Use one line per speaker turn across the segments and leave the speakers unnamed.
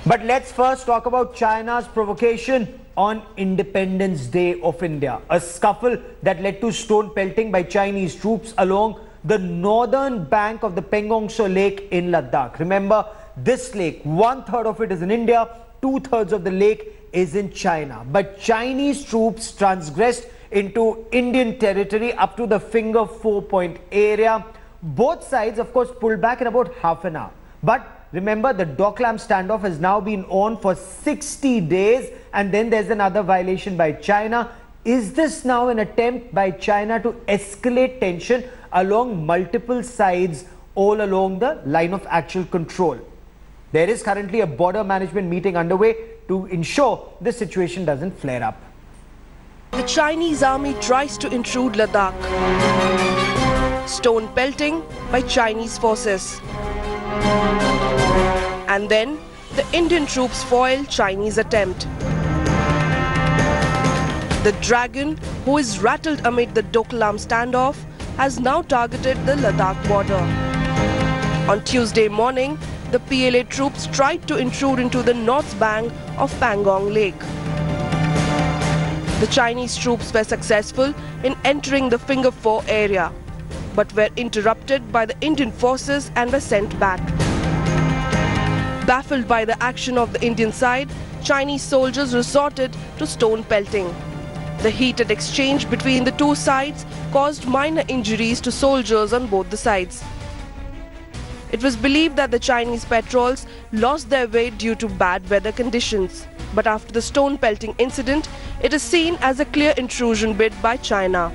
But let's first talk about China's provocation on Independence Day of India. A scuffle that led to stone pelting by Chinese troops along the northern bank of the Pengongso Lake in Ladakh. Remember, this lake, 1/3 of it is in India, 2/3 of the lake is in China. But Chinese troops transgressed into Indian territory up to the Finger 4-point area. Both sides, of course, pulled back in about half an hour. But remember, the Doklam standoff has now been on for 60 days, and then there's another violation by China. Is this now an attempt by China to escalate tension along multiple sides all along the line of actual control? There is currently a border management meeting underway to ensure the situation doesn't flare up.
The Chinese army tries to intrude Ladakh. Stone pelting by Chinese forces. And then the Indian troops foil Chinese attempt. The dragon, who is rattled amid the Doklam standoff, has now targeted the Ladakh border. On Tuesday morning, the PLA troops tried to intrude into the north bank of Pangong Lake. The Chinese troops were successful in entering the Finger 4 area, but were interrupted by the Indian forces and were sent back. Baffled by the action of the Indian side, Chinese soldiers resorted to stone pelting. The heated exchange between the two sides caused minor injuries to soldiers on both the sides. It was believed that the Chinese patrols lost their way due to bad weather conditions. But after the stone pelting incident, it is seen as a clear intrusion bid by China.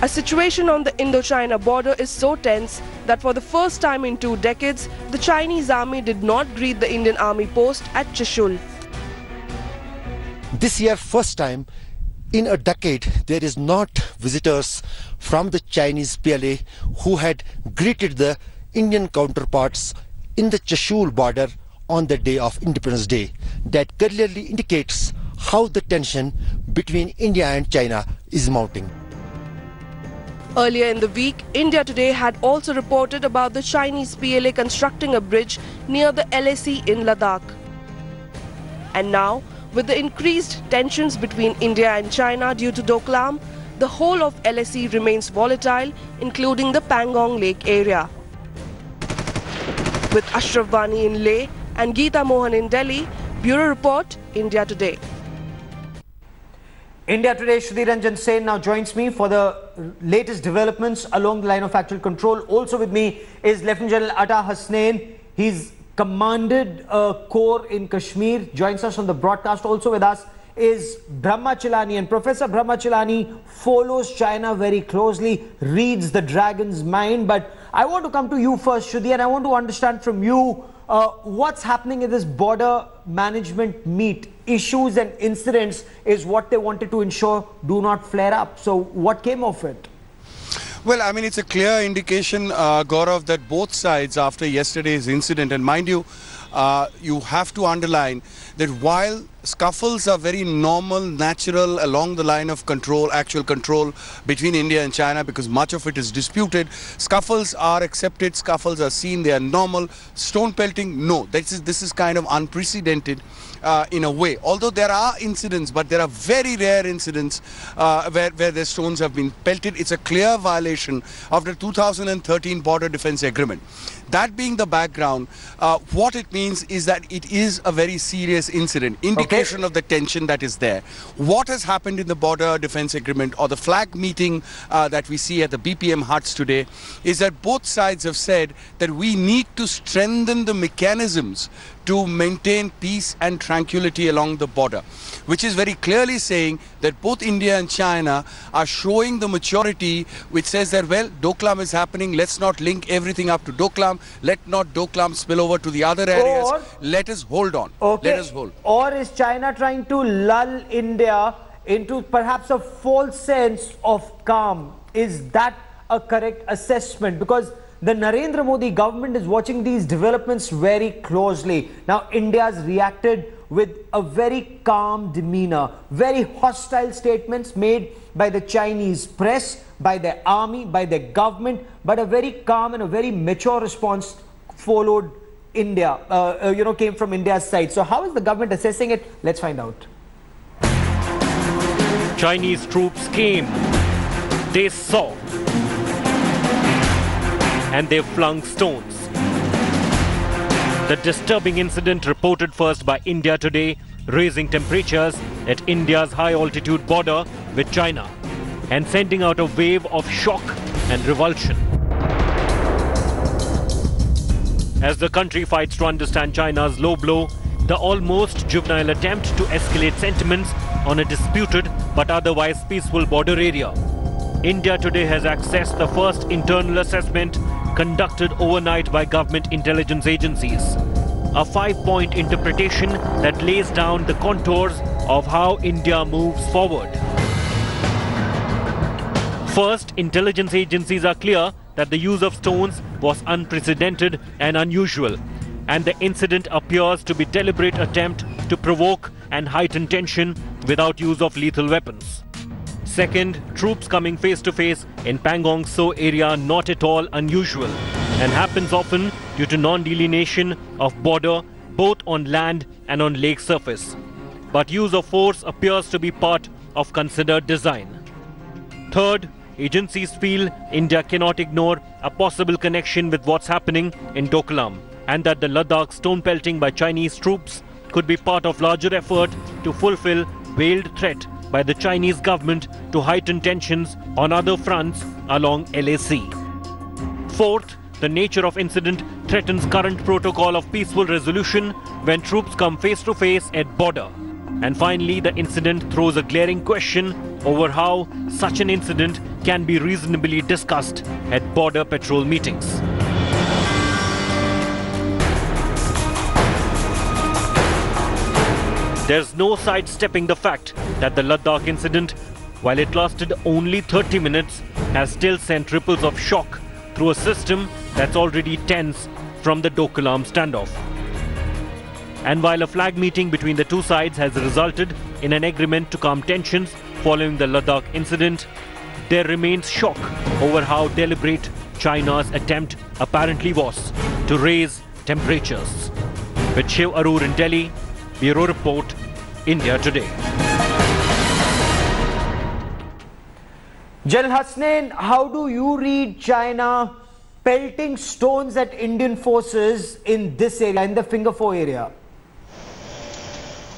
A situation on the Indo-China border is so tense that for the first time in 2 decades, the Chinese army did not greet the Indian army post at Trishul.
This year, first time in a decade, there is not visitors from the Chinese PLA who had greeted the Indian counterparts in the Trishul border on the day of Independence Day. That clearly indicates how the tension between India and China is mounting.
Earlier in the week, India Today had also reported about the Chinese PLA constructing a bridge near the LAC in Ladakh. And now, with the increased tensions between India and China due to Doklam, the whole of LAC remains volatile, including the Pangong Lake area. With Ashraf Vani in Leh and Geeta Mohan in Delhi, Bureau Report, India Today.
India Today, Shri Ranjan Sen now joins me for the latest developments along the line of actual control. Also with me is Lieutenant General Atta Hasnain. He's commanded a corps in Kashmir, joins us on the broadcast. Also with us is Brahmachalani, and Professor Brahmachalani follows China very closely, reads the dragon's mind. But I want to come to you first, Shruti, and I want to understand from you what's happening in this border management meet. Issues and incidents is what they wanted to ensure do not flare up. So what came of it?
Well, I mean, it's a clear indication, Gaurav, that both sides after yesterday's incident, and mind you, you have to underline that while scuffles are very normal, natural along the line of control, actual control between India and China, because much of it is disputed, scuffles are accepted, scuffles are seen, they are normal. Stone pelting, no, this is kind of unprecedented in a way. Although there are incidents, but there are very rare incidents where the stones have been pelted. It's a clear violation of the 2013 Border Defense Agreement. That being the background, what it means is that it is a very serious incident, indication of the tension that is there. What has happened in the Border Defense Agreement or the flag meeting that we see at the BPM huts today is that both sides have said that we need to strengthen the mechanisms to maintain peace and tranquility along the border, which is very clearly saying that both India and China are showing the maturity which says that, well, Doklam is happening, let's not link everything up to Doklam, let not Doklam spill over to the other areas, let us hold on, let us hold.
Or is China trying to lull India into perhaps a false sense of calm? Is that a correct assessment? Because the Narendra Modi government is watching these developments very closely. Now, India has reacted with a very calm demeanor, very hostile statements made by the Chinese press, by their army, by their government, but a very calm and a very mature response followed India, came from India's side. So how is the government assessing it? Let's find out.
Chinese troops came, they saw, and they flung stones. The disturbing incident reported first by India today, raising temperatures at India's high-altitude border with China and sending out a wave of shock and revulsion. As the country fights to understand China's low blow, the almost juvenile attempt to escalate sentiments on a disputed but otherwise peaceful border area. India today has accessed the first internal assessment conducted overnight by government intelligence agencies. A 5-point interpretation that lays down the contours of how India moves forward. First, intelligence agencies are clear that the use of stones was unprecedented and unusual, and the incident appears to be a deliberate attempt to provoke and heighten tension without use of lethal weapons. Second, troops coming face to face in Pangong Tso area not at all unusual and happens often due to non-delineation of border both on land and on lake surface. But use of force appears to be part of considered design. Third, agencies feel India cannot ignore a possible connection with what's happening in Doklam and that the Ladakh stone pelting by Chinese troops could be part of larger effort to fulfill veiled threat by the Chinese government to heighten tensions on other fronts along LAC. Fourth, the nature of incident threatens current protocol of peaceful resolution when troops come face to face at border. And finally, the incident throws a glaring question over how such an incident can be reasonably discussed at border patrol meetings. There's no sidestepping the fact that the Ladakh incident, while it lasted only 30 minutes, has still sent ripples of shock through a system that's already tense from the Doklam standoff. And while a flag meeting between the two sides has resulted in an agreement to calm tensions following the Ladakh incident, there remains shock over how deliberate China's attempt apparently was to raise temperatures. With Shiv Arur in Delhi, Bureau Report, India Today.
General Hasnain, how do you read China pelting stones at Indian forces in this area, in the Finger Four area?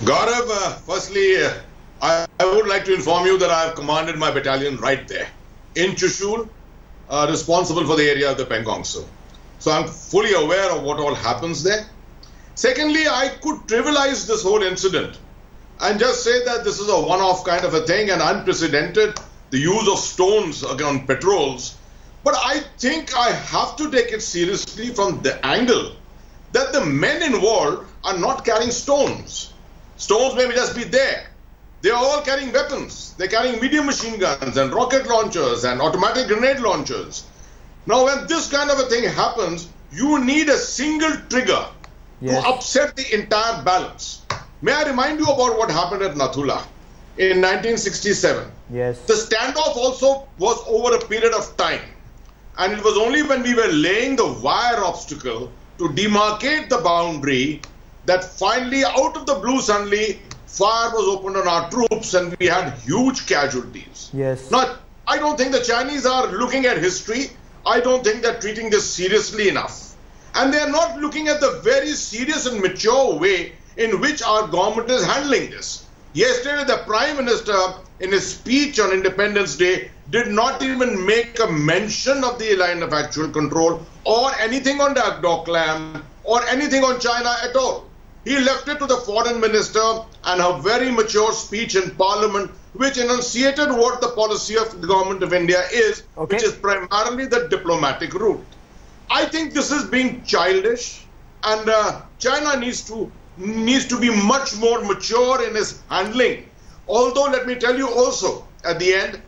Gaurav, firstly, I would like to inform you that I have commanded my battalion right there in Chushul, responsible for the area of the Pangong Tso. So I'm fully aware of what all happens there. Secondly, I could trivialize this whole incident and just say that this is a one-off kind of a thing and unprecedented, the use of stones on patrols. But I think I have to take it seriously from the angle that the men involved are not carrying stones. Stones may just be there. They are all carrying weapons. They're carrying medium machine guns and rocket launchers and automatic grenade launchers. Now, when this kind of a thing happens, you need a single trigger to upset the entire balance. May I remind you about what happened at Nathula in 1967?
Yes.
The standoff also was over a period of time. And it was only when we were laying the wire obstacle to demarcate the boundary that finally, out of the blue, suddenly, fire was opened on our troops and we had huge casualties.
Yes.
Now, I don't think the Chinese are looking at history. I don't think they're treating this seriously enough. And they're not looking at the very serious and mature way in which our government is handling this. Yesterday, the Prime Minister, in his speech on Independence Day, did not even make a mention of the line of actual control or anything on Doklam or anything on China at all. He left it to the Foreign Minister and her very mature speech in Parliament, which enunciated what the policy of the Government of India is, which is primarily the diplomatic route. I think this is being childish, and China needs to be much more mature in its handling. Although, let me tell you also, at the end,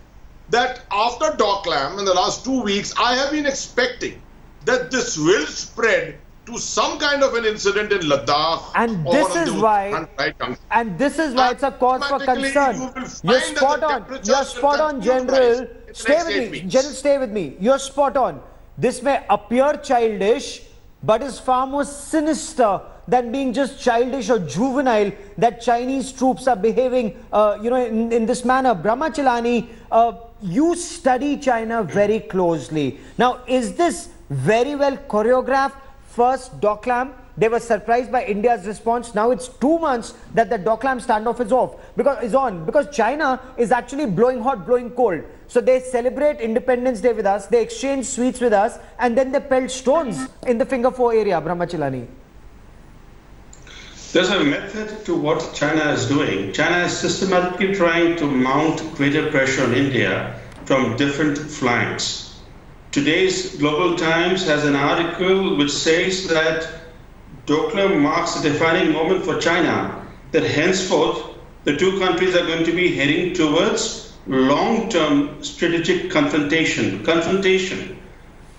that after Doklam in the last 2 weeks, I have been expecting that this will spread to some kind of an incident in Ladakh.
And this is why, it's a cause for concern. You're spot on. You're spot on, General. Stay with me. General, stay with me. You're spot on. This may appear childish, but is far more sinister than being just childish or juvenile, that Chinese troops are behaving, in this manner. Brahmachalani, you study China very closely. Now, is this very well choreographed? First, Doklam, they were surprised by India's response. Now it's 2 months that the Doklam standoff is on because China is actually blowing hot, blowing cold. So they celebrate Independence Day with us, they exchange sweets with us, and then they pelt stones in the Finger Four area, Brahmachalani.
There's a method to what China is doing. China is systematically trying to mount greater pressure on India from different flanks. Today's Global Times has an article which says that Doklam marks a defining moment for China, that henceforth the two countries are going to be heading towards long-term strategic confrontation.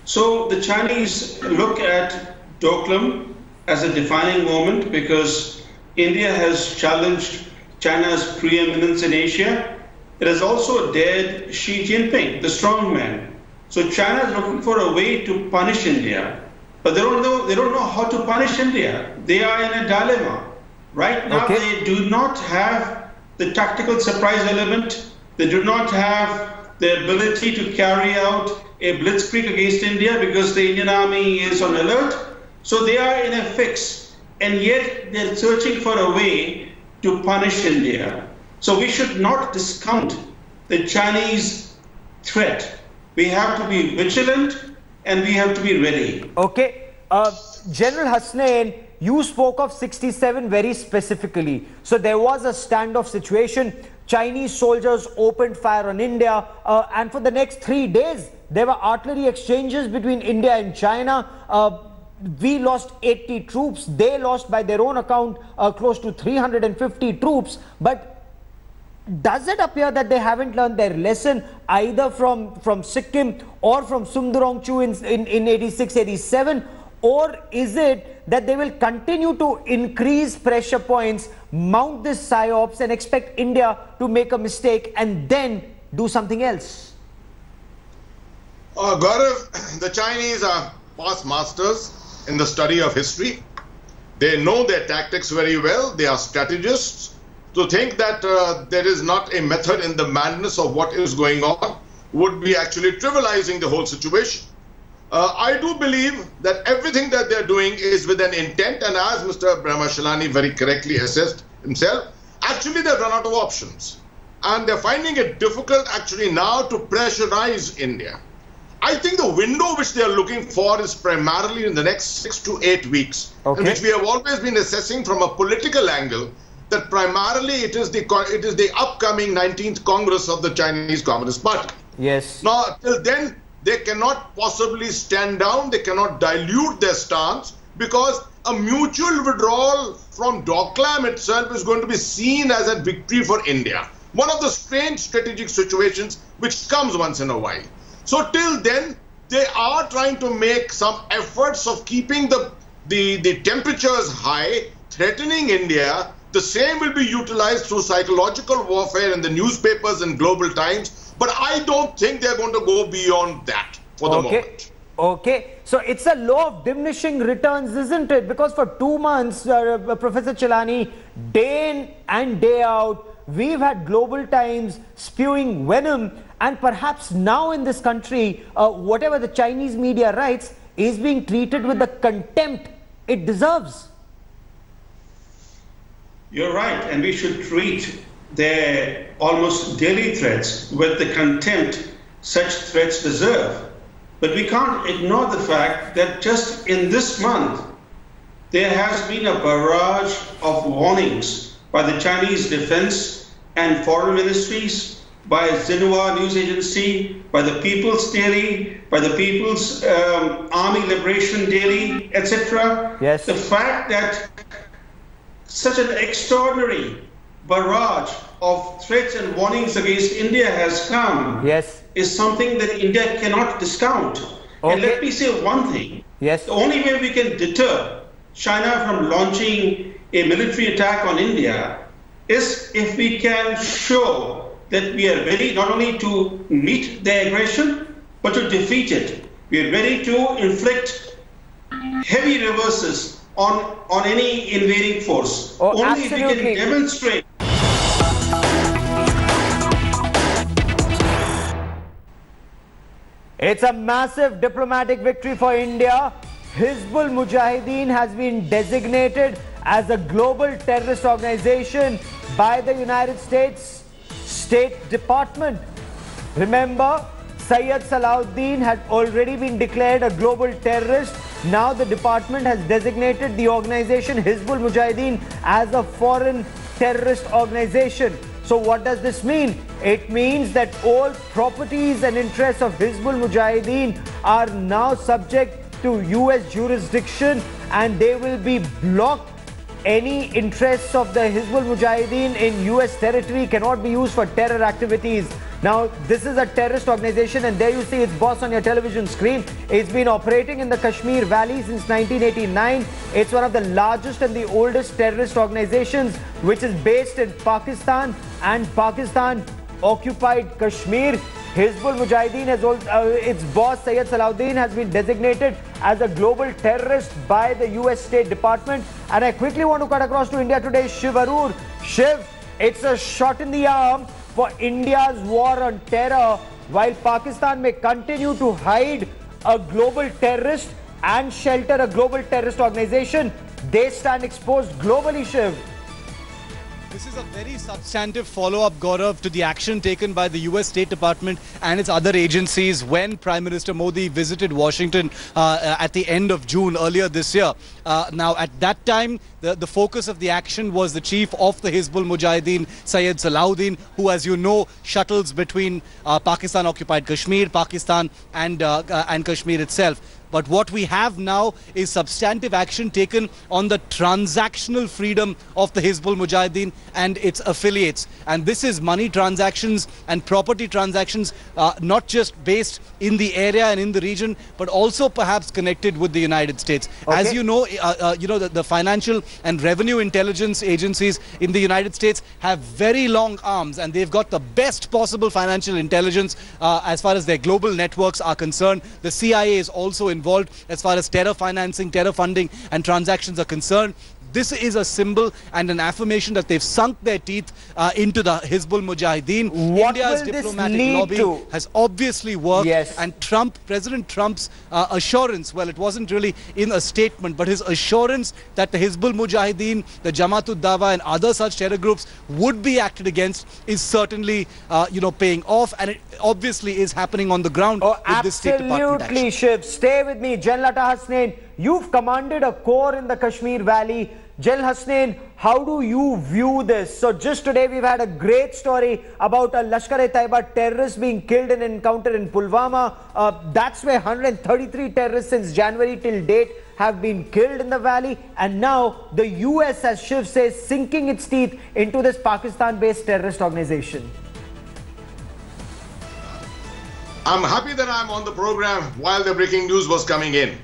So the Chinese look at Doklam as a defining moment because India has challenged China's preeminence in Asia. It has also dared Xi Jinping, the strongman. So China is looking for a way to punish India, but they don't know how to punish India. They are in a dilemma. Right now, They do not have the tactical surprise element. They do not have the ability to carry out a blitzkrieg against India because the Indian army is on alert. So they are in a fix, and yet they're searching for a way to punish India. So we should not discount the Chinese threat. We have to be vigilant and we have to be ready.
Okay. General Hasnain, you spoke of 67 very specifically. So there was a standoff situation. Chinese soldiers opened fire on India. And for the next 3 days, there were artillery exchanges between India and China. We lost 80 troops. They lost, by their own account, close to 350 troops. But does it appear that they haven't learned their lesson either from Sikkim or from Sundarongchu in 86, 87? Or is it that they will continue to increase pressure points, mount this psyops and expect India to make a mistake and then do something else?
Gaurav, the Chinese are past masters in the study of history. They know their tactics very well. They are strategists. To think that there is not a method in the madness of what is going on would be actually trivializing the whole situation. I do believe that everything that they're doing is with an intent, and as Mr. Brahmachalani very correctly assessed himself, actually they've run out of options. And they're finding it difficult actually now to pressurize India. I think the window which they are looking for is primarily in the next 6 to 8 weeks, in which we have always been assessing from a political angle that primarily it is the upcoming 19th Congress of the Chinese Communist Party.
Yes.
Now, till then, they cannot possibly stand down, they cannot dilute their stance, because a mutual withdrawal from Doklam itself is going to be seen as a victory for India. One of the strange strategic situations which comes once in a while. So till then, they are trying to make some efforts of keeping the temperatures high, threatening India. The same will be utilized through psychological warfare in the newspapers and Global Times. But I don't think they're going to go beyond that for the moment.
Okay. So it's a law of diminishing returns, isn't it? Because for 2 months, Professor Chalani, day in and day out, we've had Global Times spewing venom. And perhaps now in this country, whatever the Chinese media writes is being treated with the contempt it deserves.
You're right, and we should treat their almost daily threats with the contempt such threats deserve. But we can't ignore the fact that just in this month, there has been a barrage of warnings by the Chinese Defense and Foreign Ministries, by Xinhua News Agency, by the People's Daily, by the People's Army Liberation Daily, etc.
Yes.
The fact that such an extraordinary barrage of threats and warnings against India has come is something that India cannot discount. And let me say one thing.
Yes.
The only way we can deter China from launching a military attack on India is if we can show that we are ready not only to meet their aggression, but to defeat it. We are ready to inflict heavy reverses on any invading force.
Oh,
Only
absolutely.
if we can demonstrate.
It's a massive diplomatic victory for India. Hizbul Mujahideen has been designated as a global terrorist organization by the United States State Department. Remember, Syed Salahuddin had already been declared a global terrorist. Now the department has designated the organization Hizbul Mujahideen as a foreign terrorist organization. So what does this mean? It means that all properties and interests of Hizbul Mujahideen are now subject to US jurisdiction, and they will be blocked. Any interests of the Hizbul Mujahideen in US territory cannot be used for terror activities. Now, this is a terrorist organization, and there you see its boss on your television screen. It's been operating in the Kashmir Valley since 1989. It's one of the largest and the oldest terrorist organizations, which is based in Pakistan and Pakistan occupied Kashmir. Hizbul Mujahideen has its boss Syed Salahuddin has been designated as a global terrorist by the US State Department. And I quickly want to cut across to India today. Shiv Arur. Shiv, it's a shot in the arm for India's war on terror. While Pakistan may continue to hide a global terrorist and shelter a global terrorist organization, they stand exposed globally, Shiv.
This is a very substantive follow-up, Gaurav, to the action taken by the US State Department and its other agencies when Prime Minister Modi visited Washington at the end of June earlier this year. Now, at that time, the focus of the action was the chief of the Hizbul Mujahideen, Syed Salahuddin, who, as you know, shuttles between Pakistan-occupied Kashmir, Pakistan and Kashmir itself. But what we have now is substantive action taken on the transactional freedom of the Hizbul Mujahideen and its affiliates. And this is money transactions and property transactions, not just based in the area and in the region, but also perhaps connected with the United States. Okay. As you know, the financial and revenue intelligence agencies in the United States have very long arms, and they've got the best possible financial intelligence as far as their global networks are concerned. The CIA is also involved as far as terror financing, terror funding and transactions are concerned. This is a symbol and an affirmation that they've sunk their teeth into the Hizbul Mujahideen. India's diplomatic lobby has obviously worked, yes. And President Trump's assurance, well, it wasn't really in a statement, but his assurance that the Hizbul Mujahideen, the Jamaat ud-Dawa and other such terror groups would be acted against is certainly, paying off, and it obviously is happening on the ground with this State Department action.
Absolutely, Shiv. Stay with me. General Hasnain, you've commanded a corps in the Kashmir Valley. General Hasnain, how do you view this? So just today we've had a great story about a Lashkar-e-Taiba terrorist being killed in an encounter in Pulwama. That's where 133 terrorists since January till date have been killed in the valley. And now the US, as Shiv says, sinking its teeth into this Pakistan-based terrorist organization.
I'm happy that I'm on the program while the breaking news was coming in.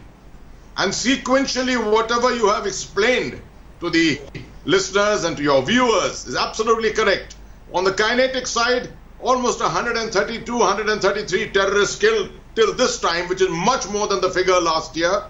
And sequentially, whatever you have explained to the listeners and to your viewers is absolutely correct. On the kinetic side, almost 132, 133 terrorists killed till this time, which is much more than the figure last year.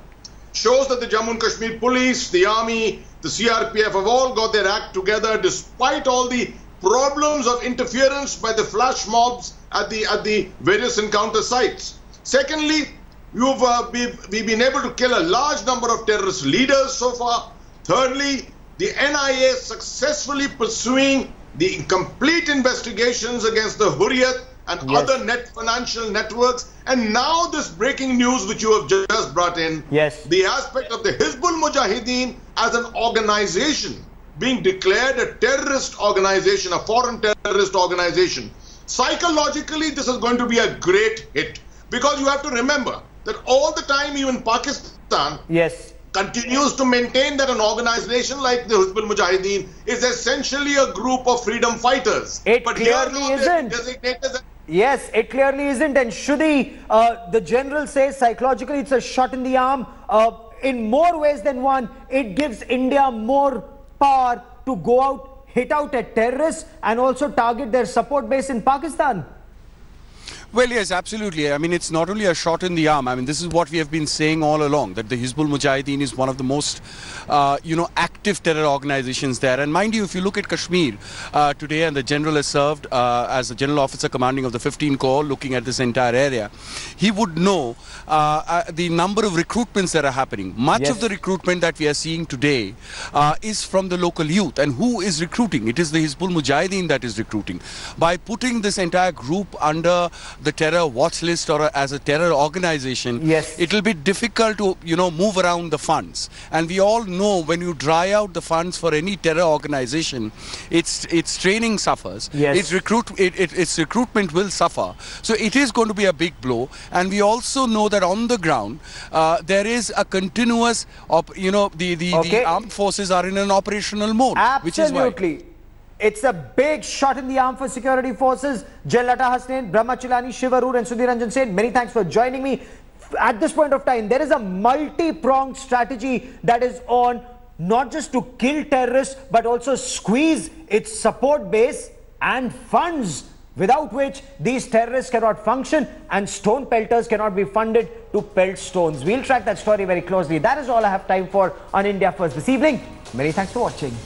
Shows that the Jammu and Kashmir police, the army, the CRPF have all got their act together despite all the problems of interference by the flash mobs at the various encounter sites. Secondly, we've been able to kill a large number of terrorist leaders so far. Thirdly, the NIA successfully pursuing the complete investigations against the Hurriyat and other financial networks. And now this breaking news which you have just brought in, the aspect of the Hizbul Mujahideen as an organization being declared a terrorist organization, a foreign terrorist organization. Psychologically, this is going to be a great hit, because you have to remember that all the time even Pakistan continues to maintain that an organization like the Hizbul Mujahideen is essentially a group of freedom fighters.
But clearly isn't. Yes, it clearly isn't. And Shudi, the general says psychologically it's a shot in the arm. In more ways than one, it gives India more power to go out, hit out at terrorists and also target their support base in Pakistan.
Well, yes, absolutely. I mean, it's not only a shot in the arm. I mean, this is what we have been saying all along, that the Hizbul Mujahideen is one of the most, active terror organizations there. And mind you, if you look at Kashmir today, and the general has served as the general officer commanding of the 15 Corps, looking at this entire area, he would know the number of recruitments that are happening. Much of the recruitment that we are seeing today is from the local youth. And who is recruiting? It is the Hizbul Mujahideen that is recruiting. By putting this entire group under the terror watch list or as a terror organization, it will be difficult to, move around the funds. And we all know when you dry out the funds for any terror organization, its training suffers, its recruitment will suffer. So it is going to be a big blow. And we also know that on the ground, there is a continuous, the armed forces are in an operational mode.
Absolutely.
Which is why.
It's a big shot in the arm for security forces. Jallata Hasnain, Brahma Chilani, Shivarur and Sudhir Ranjan Sen, many thanks for joining me. At this point of time, there is a multi-pronged strategy that is on, not just to kill terrorists, but also squeeze its support base and funds, without which these terrorists cannot function and stone pelters cannot be funded to pelt stones. We'll track that story very closely. That is all I have time for on India First this evening. Many thanks for watching.